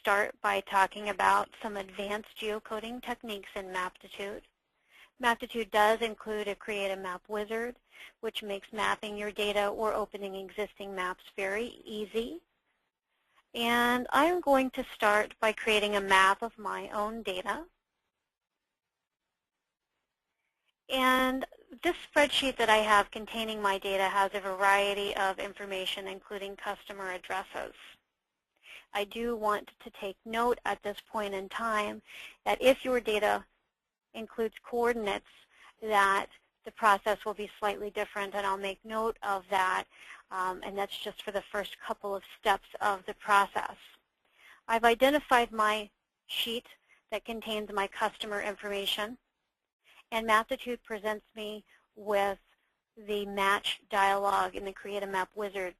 start by talking about some advanced geocoding techniques in Maptitude. Maptitude does include a Create a Map wizard, which makes mapping your data or opening existing maps very easy. And I'm going to start by creating a map of my own data. And this spreadsheet that I have containing my data has a variety of information, including customer addresses. I do want to take note at this point in time that if your data includes coordinates, that the process will be slightly different, and I'll make note of that, and that's just for the first couple of steps of the process. I've identified my sheet that contains my customer information, and Maptitude presents me with the match dialog in the Create a Map wizard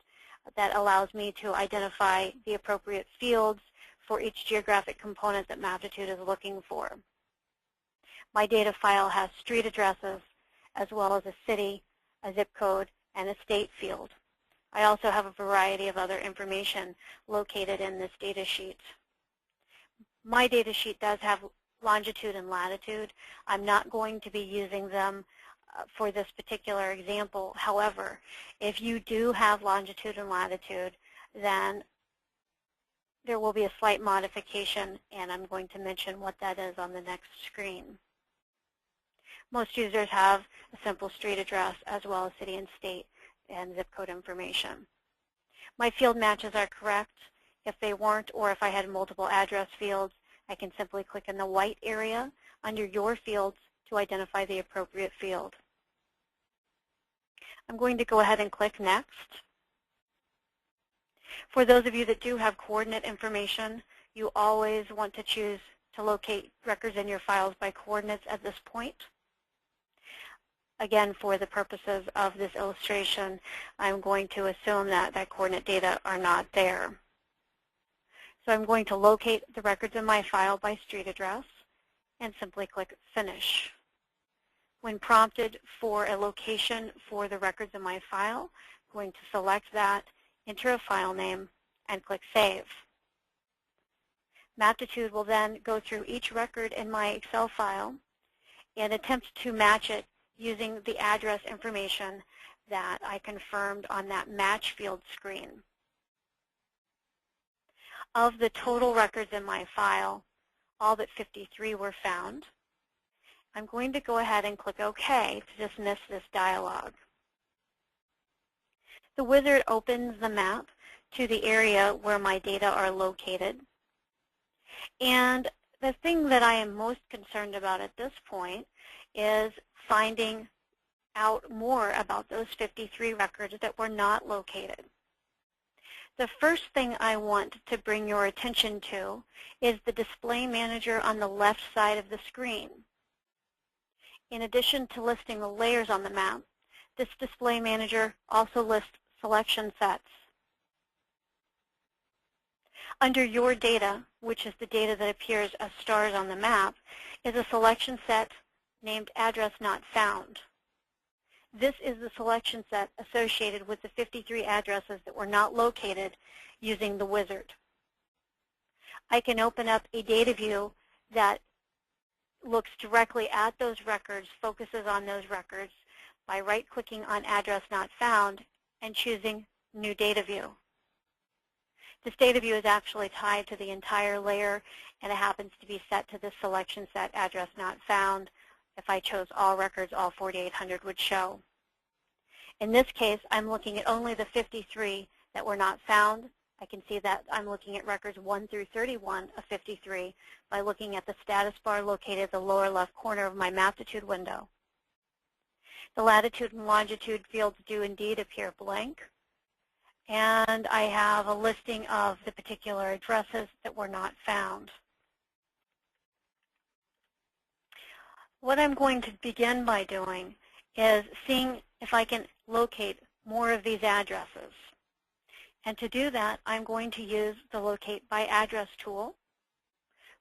that allows me to identify the appropriate fields for each geographic component that Maptitude is looking for. My data file has street addresses as well as a city, a zip code, and a state field. I also have a variety of other information located in this data sheet. My data sheet does have longitude and latitude. I'm not going to be using them for this particular example. However, if you do have longitude and latitude, then there will be a slight modification, and I'm going to mention what that is on the next screen. Most users have a simple street address as well as city and state and zip code information. My field matches are correct. If they weren't, or if I had multiple address fields, I can simply click in the white area under Your Fields to identify the appropriate field. I'm going to go ahead and click Next. For those of you that do have coordinate information, you always want to choose to locate records in your files by coordinates at this point. Again, for the purposes of this illustration, I'm going to assume that coordinate data are not there. So I'm going to locate the records in my file by street address and simply click Finish. When prompted for a location for the records in my file, I'm going to select that, enter a file name, and click Save. Maptitude will then go through each record in my Excel file and attempt to match it using the address information that I confirmed on that match field screen. Of the total records in my file, all but 53 were found. I'm going to go ahead and click OK to dismiss this dialog. The wizard opens the map to the area where my data are located. And the thing that I am most concerned about at this point is finding out more about those 53 records that were not located. The first thing I want to bring your attention to is the display manager on the left side of the screen. In addition to listing the layers on the map, this display manager also lists selection sets. Under Your Data, which is the data that appears as stars on the map, is a selection set named Address Not Found. This is the selection set associated with the 53 addresses that were not located using the wizard. I can open up a data view that looks directly at those records, focuses on those records by right-clicking on Address Not Found and choosing New Data View. This data view is actually tied to the entire layer, and it happens to be set to the selection set Address Not Found. If I chose all records, all 4,800 would show. In this case, I'm looking at only the 53 that were not found. I can see that I'm looking at records 1 through 31 of 53 by looking at the status bar located at the lower left corner of my Maptitude window. The latitude and longitude fields do indeed appear blank, and I have a listing of the particular addresses that were not found. What I'm going to begin by doing is seeing if I can locate more of these addresses. And to do that, I'm going to use the Locate by Address tool,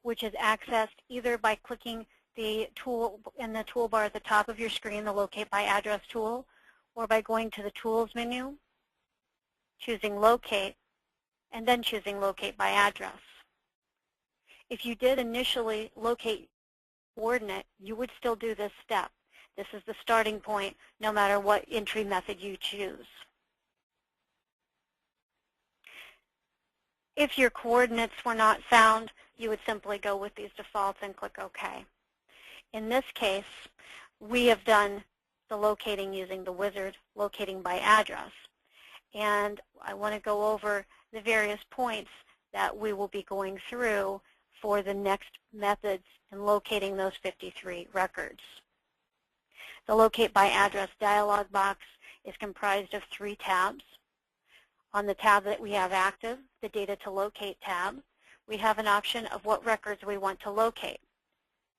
which is accessed either by clicking the tool in the toolbar at the top of your screen, the Locate by Address tool, or by going to the Tools menu, choosing Locate, and then choosing Locate by Address. If you did initially locate coordinate, you would still do this step. This is the starting point, no matter what entry method you choose. If your coordinates were not found, you would simply go with these defaults and click OK. In this case, we have done the locating using the wizard, locating by address. And I want to go over the various points that we will be going through for the next methods in locating those 53 records. The Locate by Address dialog box is comprised of 3 tabs. On the tab that we have active, the Data to Locate tab, we have an option of what records we want to locate.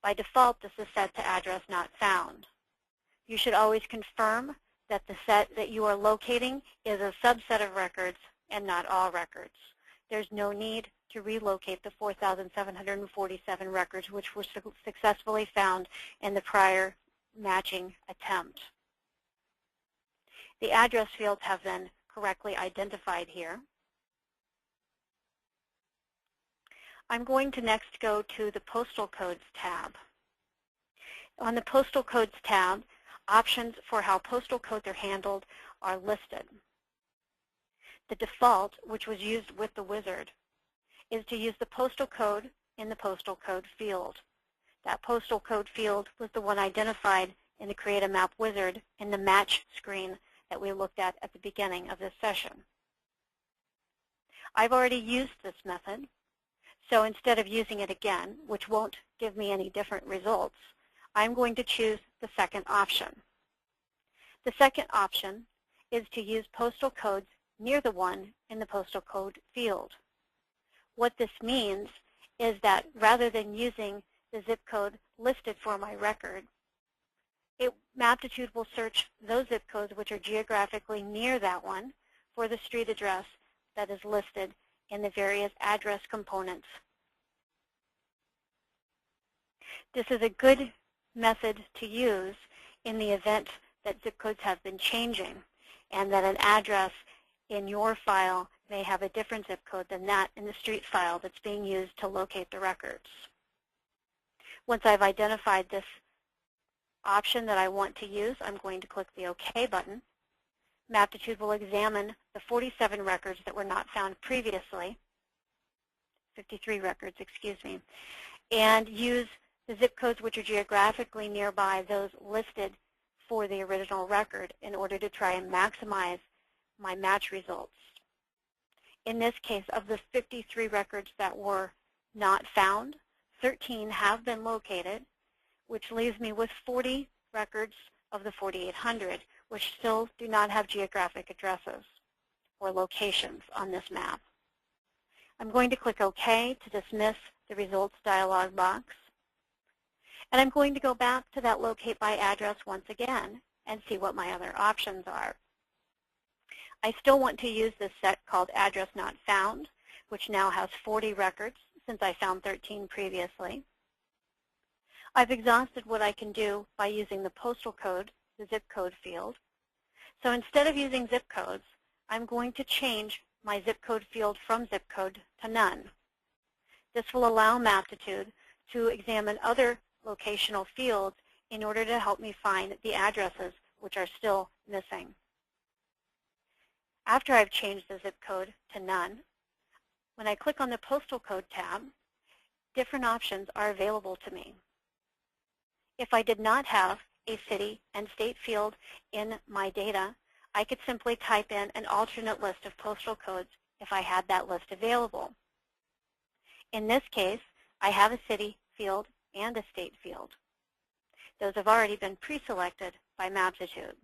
By default, this is set to Address Not Found. You should always confirm that the set that you are locating is a subset of records and not all records. There's no need to relocate the 4,747 records which were successfully found in the prior matching attempt. The address fields have been correctly identified here. I'm going to next go to the Postal Codes tab. On the Postal Codes tab, options for how postal codes are handled are listed. The default, which was used with the wizard, is to use the postal code in the postal code field. That postal code field was the one identified in the Create a Map wizard in the match screen that we looked at the beginning of this session. I've already used this method, so instead of using it again, which won't give me any different results, I'm going to choose the second option. The second option is to use postal codes near the one in the postal code field. What this means is that rather than using the zip code listed for my record, Maptitude will search those zip codes which are geographically near that one for the street address that is listed in the various address components. This is a good method to use in the event that zip codes have been changing and that an address in your file may have a different zip code than that in the street file that's being used to locate the records. Once I've identified this option that I want to use, I'm going to click the OK button. Maptitude will examine the 47 records that were not found previously, 53 records, excuse me, and use the zip codes which are geographically nearby those listed for the original record in order to try and maximize my match results. In this case, of the 53 records that were not found, 13 have been located, which leaves me with 40 records of the 4,800, which still do not have geographic addresses or locations on this map. I'm going to click OK to dismiss the results dialog box. And I'm going to go back to that Locate by Address once again and see what my other options are. I still want to use this set called Address Not Found, which now has 40 records since I found 13 previously. I've exhausted what I can do by using the postal code, the zip code field. So instead of using zip codes, I'm going to change my zip code field from zip code to none. This will allow Maptitude to examine other locational fields in order to help me find the addresses which are still missing. After I've changed the zip code to none, when I click on the Postal Code tab, different options are available to me. If I did not have a city and state field in my data, I could simply type in an alternate list of postal codes if I had that list available. In this case, I have a city field and a state field. Those have already been pre-selected by Maptitude.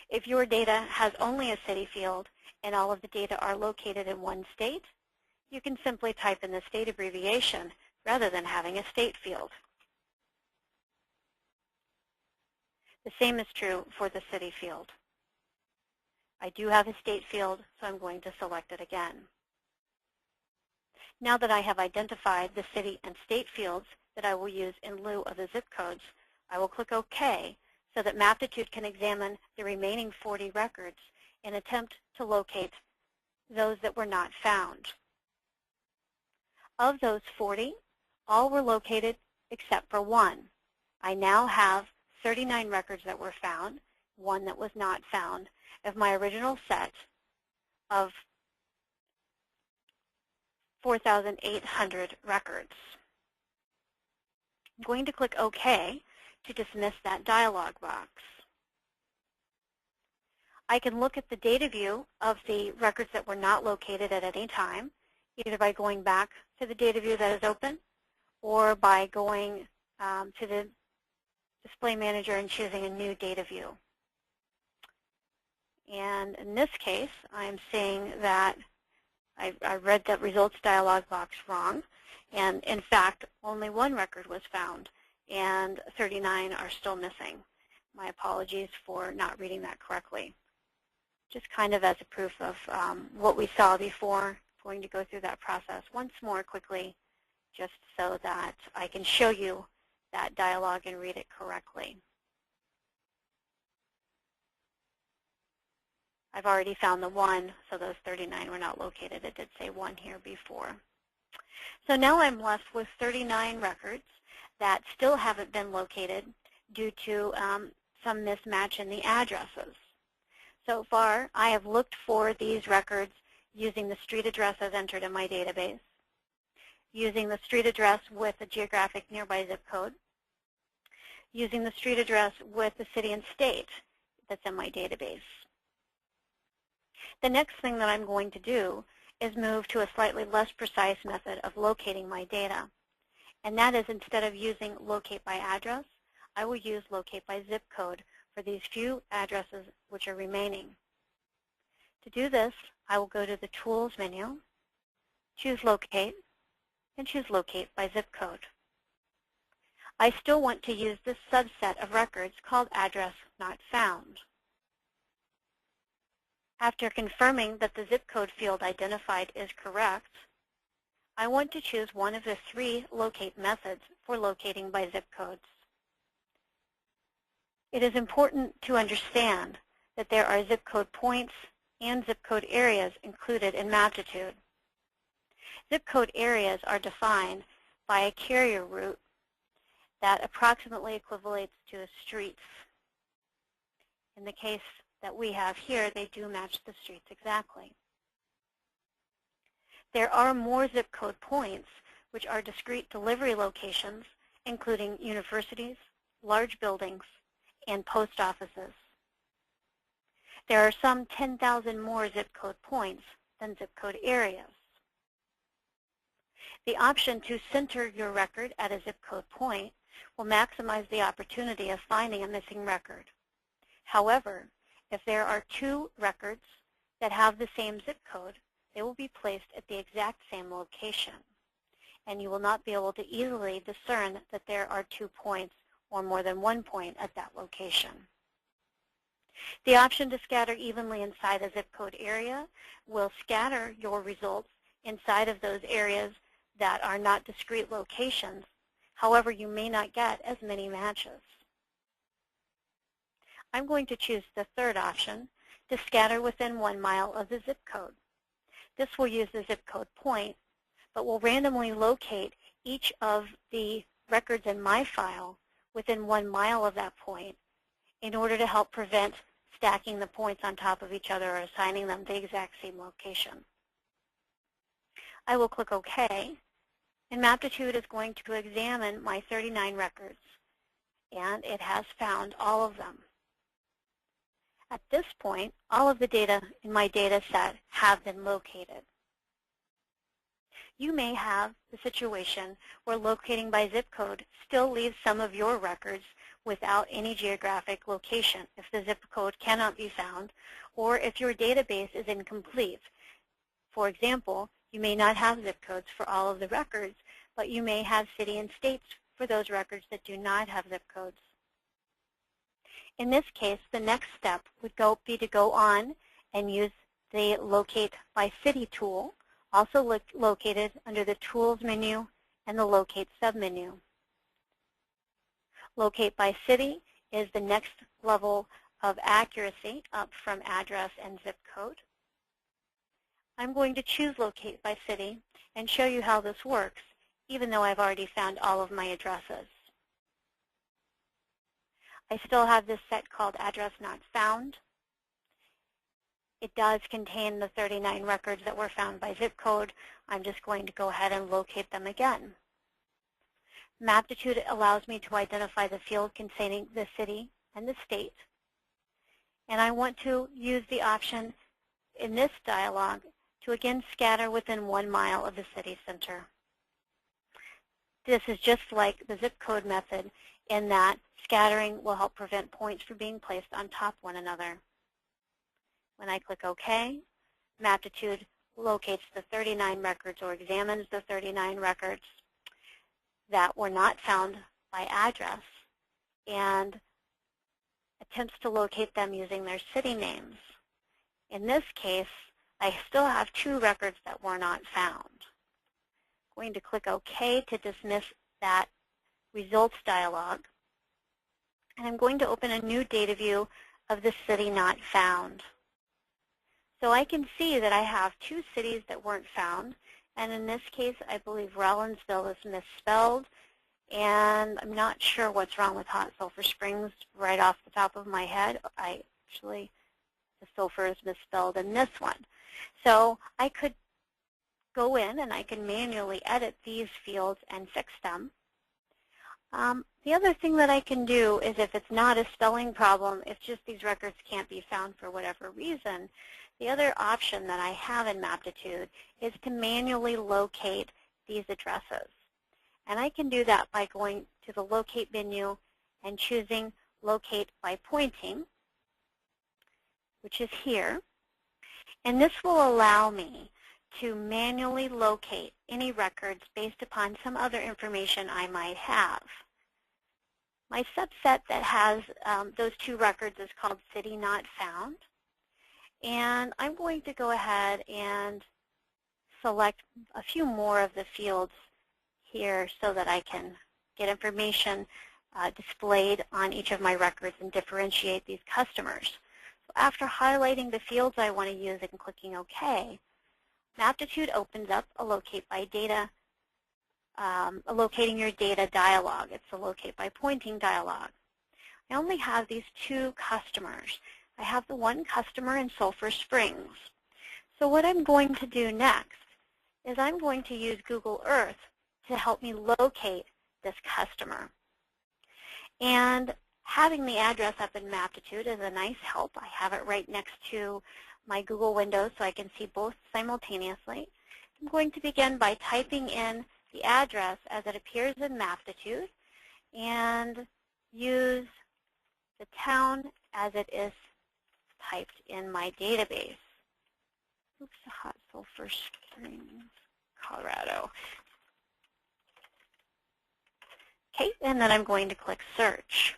If your data has only a city field and all of the data are located in one state, you can simply type in the state abbreviation rather than having a state field. The same is true for the city field. I do have a state field, so I'm going to select it again. Now that I have identified the city and state fields that I will use in lieu of the zip codes, I will click OK so that Maptitude can examine the remaining 40 records and attempt to locate those that were not found. Of those 40, all were located except for one. I now have 39 records that were found, one that was not found, of my original set of 4,800 records. I'm going to click OK to dismiss that dialog box. I can look at the data view of the records that were not located at any time, either by going back to the data view that is open or by going to the Display Manager and choosing a new data view. And in this case, I'm seeing that I read that results dialog box wrong, and in fact, only one record was found, and 39 are still missing. My apologies for not reading that correctly. Just kind of as a proof of what we saw before, going to go through that process once more quickly, just so that I can show you that dialog and read it correctly. I've already found the one, so those 39 were not located. It did say one here before. So now I'm left with 39 records that still haven't been located due to some mismatch in the addresses. So far, I have looked for these records using the street address as entered in my database, using the street address with the geographic nearby zip code, using the street address with the city and state that's in my database. The next thing that I'm going to do is move to a slightly less precise method of locating my data. And that is, instead of using locate by address, I will use locate by zip code for these few addresses which are remaining. To do this, I will go to the Tools menu, choose Locate, and choose Locate by zip code. I still want to use this subset of records called Address Not Found. After confirming that the zip code field identified is correct, I want to choose one of the 3 locate methods for locating by zip codes. It is important to understand that there are zip code points and zip code areas included in Maptitude. Zip code areas are defined by a carrier route that approximately equivalates to the streets. In the case that we have here, they do match the streets exactly. There are more zip code points, which are discrete delivery locations, including universities, large buildings, and post offices. There are some 10,000 more zip code points than zip code areas. The option to center your record at a zip code point will maximize the opportunity of finding a missing record. However, if there are 2 records that have the same zip code, they will be placed at the exact same location, and you will not be able to easily discern that there are 2 points or more than 1 point at that location. The option to scatter evenly inside a zip code area will scatter your results inside of those areas that are not discrete locations. However, you may not get as many matches. I'm going to choose the third option, to scatter within 1 mile of the zip code. This will use the zip code point, but will randomly locate each of the records in my file within 1 mile of that point in order to help prevent stacking the points on top of each other or assigning them the exact same location. I will click OK, and Maptitude is going to examine my 39 records, and it has found all of them. At this point, all of the data in my data set have been located. You may have the situation where locating by zip code still leaves some of your records without any geographic location if the zip code cannot be found, or if your database is incomplete. For example, you may not have zip codes for all of the records, but you may have city and states for those records that do not have zip codes. In this case, the next step would be to go on and use the Locate by City tool, also located under the Tools menu and the Locate submenu. Locate by City is the next level of accuracy up from address and zip code. I'm going to choose Locate by City and show you how this works, even though I've already found all of my addresses. I still have this set called Address Not Found. It does contain the 39 records that were found by zip code. I'm just going to go ahead and locate them again. Maptitude allows me to identify the field containing the city and the state. And I want to use the option in this dialog to again scatter within 1 mile of the city center. This is just like the zip code method in that scattering will help prevent points from being placed on top of one another. When I click OK, Maptitude locates the 39 records or examines the 39 records that were not found by address and attempts to locate them using their city names. In this case, I still have 2 records that were not found. I'm going to click OK to dismiss that results dialog. And I'm going to open a new data view of the city not found. So I can see that I have 2 cities that weren't found. And in this case, I believe Rollinsville is misspelled. And I'm not sure what's wrong with Hot Sulphur Springs right off the top of my head. The sulfur is misspelled in this one. So I could go in and I can manually edit these fields and fix them. The other thing that I can do is if it's not a spelling problem, if just these records can't be found for whatever reason, the other option that I have in Maptitude is to manually locate these addresses. And I can do that by going to the Locate menu and choosing Locate by Pointing, which is here. And this will allow me to manually locate any records based upon some other information I might have. My subset that has those 2 records is called City Not Found. And I'm going to go ahead and select a few more of the fields here so that I can get information displayed on each of my records and differentiate these customers. So after highlighting the fields I want to use and clicking OK, Maptitude opens up a Locate by Data, a Locating Your Data dialog. It's a Locate by Pointing dialog. I only have these 2 customers. I have the 1 customer in Sulphur Springs. So what I'm going to do next is I'm going to use Google Earth to help me locate this customer. And having the address up in Maptitude is a nice help. I have it right next to my Google window so I can see both simultaneously. I'm going to begin by typing in the address as it appears in Maptitude and use the town as it is typed in my database. Oops, Hot Sulphur Springs, Colorado. Okay, and then I'm going to click Search.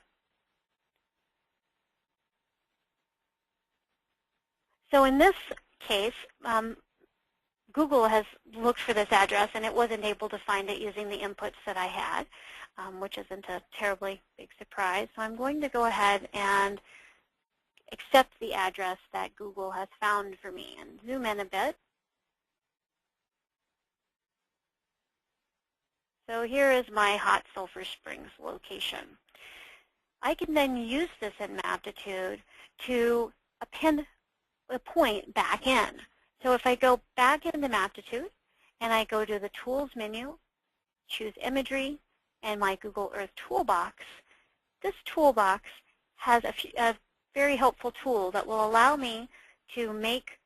So in this case, Google has looked for this address and it wasn't able to find it using the inputs that I had, which isn't a terribly big surprise. So I'm going to go ahead and accept the address that Google has found for me and zoom in a bit. So here is my Hot Sulphur Springs location. I can then use this in Maptitude to append a point back in. So if I go back into Maptitude and I go to the Tools menu, choose Imagery and my Google Earth toolbox, this toolbox has a very helpful tool that will allow me to make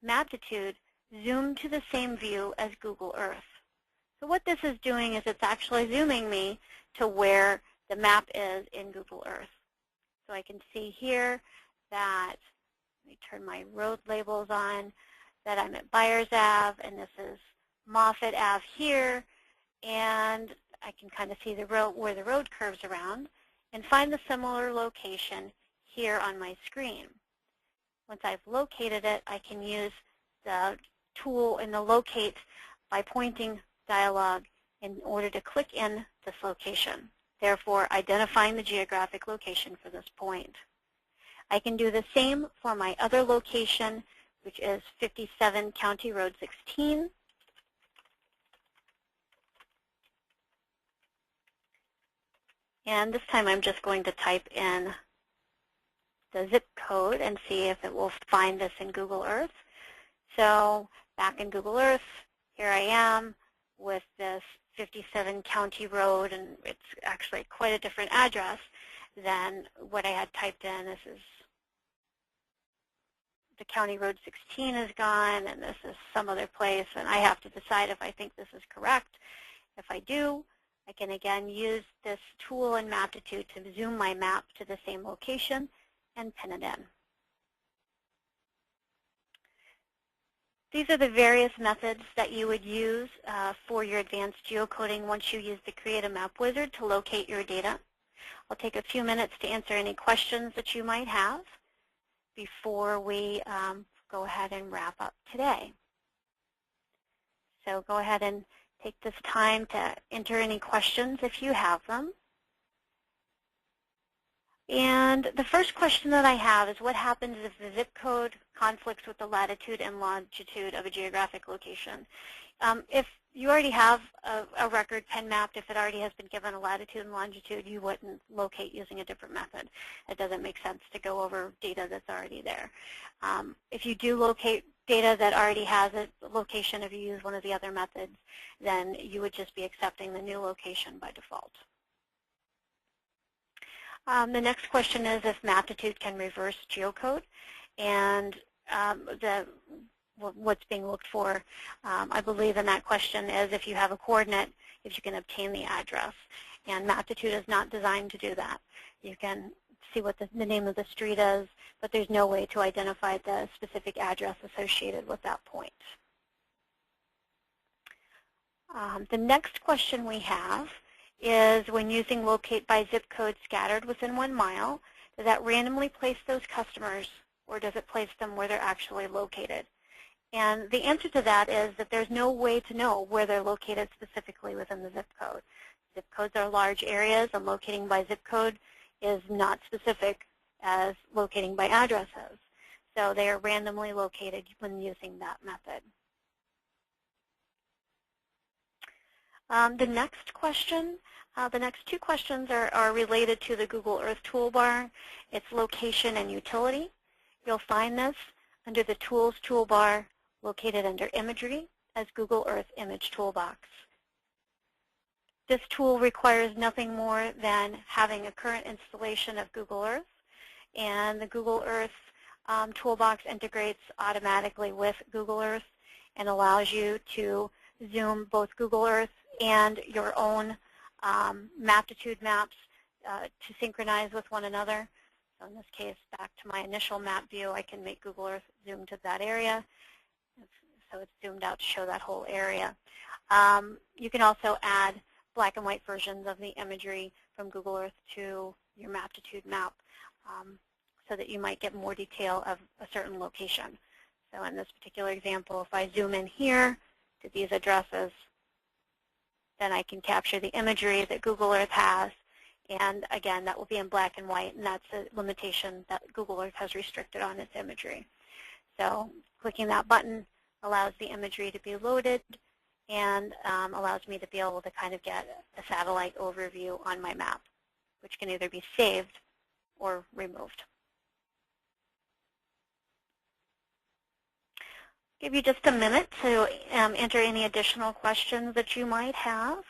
Maptitude zoom to the same view as Google Earth. So what this is doing is it's actually zooming me to where the map is in Google Earth. So I can see here that, let me turn my road labels on, that I'm at Byers Ave, and this is Moffett Ave here, and I can kind of see the road where the road curves around and find the similar location here on my screen. Once I've located it, I can use the tool in the Locate by Pointing dialog in order to click in this location, therefore identifying the geographic location for this point. I can do the same for my other location, which is 57 County Road 16. And this time I'm just going to type in the zip code and see if it will find this in Google Earth. So back in Google Earth, here I am with this 57 County Road, and it's actually quite a different address than what I had typed in. This is the County Road 16 is gone, and this is some other place, and I have to decide if I think this is correct. If I do, I can again use this tool in Maptitude to zoom my map to the same location and pin it in. These are the various methods that you would use for your advanced geocoding once you use the Create a Map wizard to locate your data. I'll take a few minutes to answer any questions that you might have before we go ahead and wrap up today. So go ahead and take this time to enter any questions if you have them. And the first question that I have is, what happens if the zip code conflicts with the latitude and longitude of a geographic location? If you already have a record pen mapped, if it already has been given a latitude and longitude, you wouldn't locate using a different method. It doesn't make sense to go over data that's already there. If you do locate data that already has a location, if you use one of the other methods, then you would just be accepting the new location by default. The next question is if Maptitude can reverse geocode, and what's being looked for, I believe in that question, is if you have a coordinate, if you can obtain the address. And Maptitude is not designed to do that. You can see what the name of the street is, but there's no way to identify the specific address associated with that point. The next question we have is, when using locate by zip code scattered within 1 mile, does that randomly place those customers, or does it place them where they're actually located? And the answer to that is that there's no way to know where they're located specifically within the zip code. Zip codes are large areas, and locating by zip code is not specific as locating by addresses. So they are randomly located when using that method. The next question, the next two questions are related to the Google Earth toolbar. It's location and utility. You'll find this under the Tools toolbar, located under Imagery as Google Earth Image Toolbox. This tool requires nothing more than having a current installation of Google Earth, and the Google Earth toolbox integrates automatically with Google Earth and allows you to zoom both Google Earth and your own Maptitude maps to synchronize with one another. So in this case, back to my initial map view, I can make Google Earth zoom to that area. So it's zoomed out to show that whole area. You can also add black and white versions of the imagery from Google Earth to your Maptitude map so that you might get more detail of a certain location. So in this particular example, if I zoom in here to these addresses, then I can capture the imagery that Google Earth has. And again, that will be in black and white, and that's a limitation that Google Earth has restricted on its imagery. So clicking that button allows the imagery to be loaded and allows me to be able to kind of get a satellite overview on my map, which can either be saved or removed. Give you just a minute to enter any additional questions that you might have.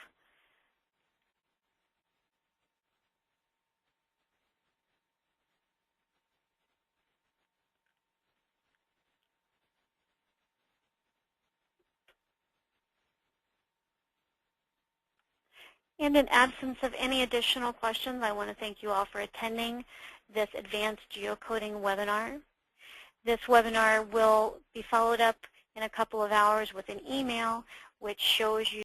And in absence of any additional questions, I want to thank you all for attending this Advanced Geocoding webinar. This webinar will be followed up in a couple of hours with an email which shows you